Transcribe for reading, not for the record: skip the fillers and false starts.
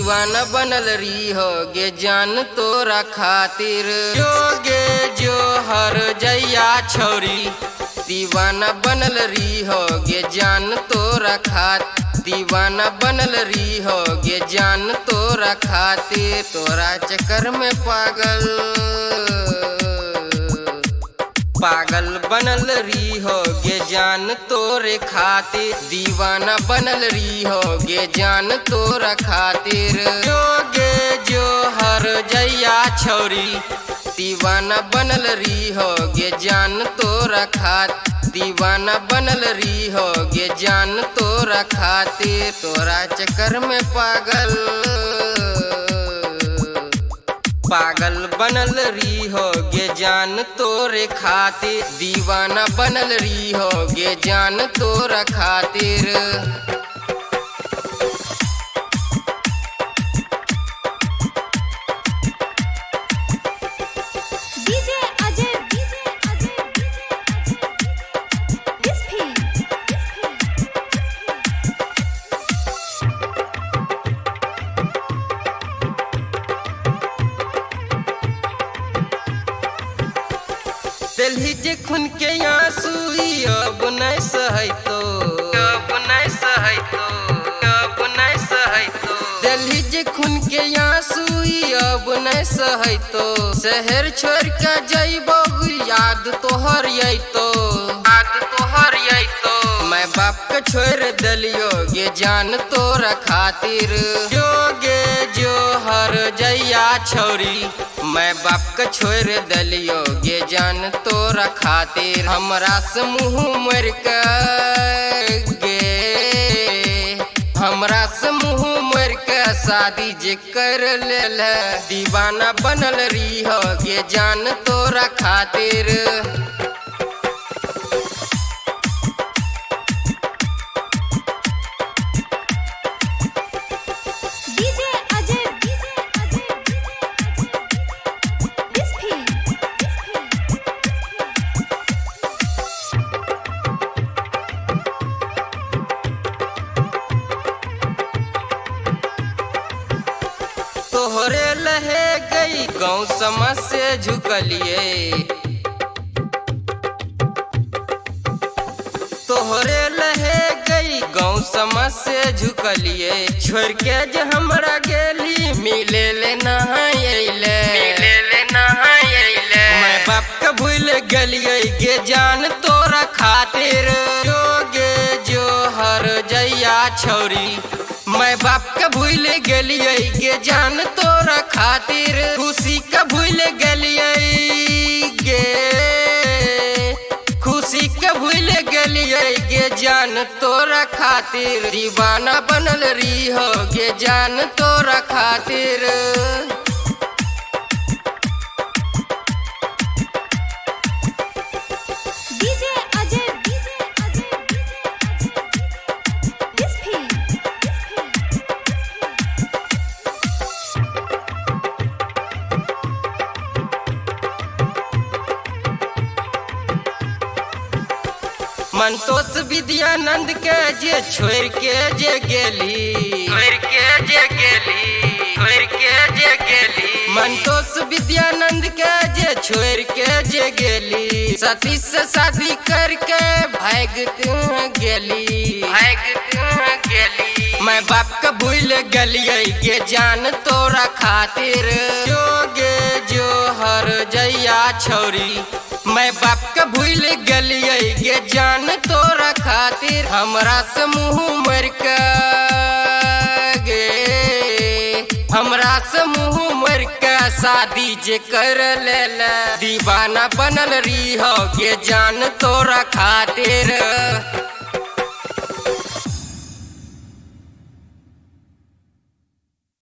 दीवाना बनल रही हो गे जान तोरा खातिर। जोगे जो हर जैया छोरी दीवाना बनल रही हो गे जान तोरा खातिर। दीवाना बनल रही हो गे जान तोरा खातिर। तोरा चक्कर में पागल बनल रही हो गे जान तोरे खातिर। दीवाना बनल रही हो गे जान तोरा खातिर। जोगे जो हर जैया छोरी दीवाना बनल रही हो गे जान तोरा खातिर। दीवाना बनल रही हो गे जान तोरा खातिर। तोरा चक्कर में पागल बनल रही हो गे जान तोरे खातिर। दीवाना बनल रही हो गे जान तोरा खातिर। दिल्ली जे खून के आंसू अब नहीं सहतो, अब नहीं सहतो, अब नहीं सहतो। दिल्ली जे खून के आंसू अब नहीं सहतो। शहर छोड़ के जइबो याद तोहर अइतो, याद तोहर अइतो। मैं बाप के छोड़ दलियो गे जान तोरा खातिर। जोगे जो हर जैया छोरी मैं बाप के छोड़ दलियो गे जान तोरा खातिर। हमरा से मुँह मर के गे, हमरा से मुँह मर के शादी जे कर ले। दीवाना बनल रही हो गे जान तोरा खातिर। तोहरे लहे गई गाँव समाज से झुकलिए। तोहरे लहे गई गाँव समाज से झुकलिए। छोड़ के जे हमरा गेली मिले ले नहाइले, मिले ले नहाइले। मैं बाप के भूल गलिए गे जान तोरा खातिर। जोगे जो हर जैया छोरी मैं बाप के भूल गलिए गे जान तोरा खातिर। खुशी के भूल गलिए गे, खुशी के भूल गलिए गे जान तोरा खातिर। दीवाना बनल रही हो गे जान तोरा खातिर। मंतोष विद्यानंद के जे छोड़ के जे गेली, छोड़ के जे गेली, छोड़ के जे गेली। मंतोष विद्यानंद के जे छोड़ के जे गेली। सती से शादी करके भाग गेली, भाग गेली। मैं बाप के भूल गलिए गे जान तोरा खातिर। जोगे जो हर जैया छोरी मैं बाप के भूल गलिए गे जान तोरा खातिर। हमरा से मुँह मर के गे, हमरा से मुँह मर के शादी जे कर ले। दीवाना बनल रही हो गे जान तोरा खातिर।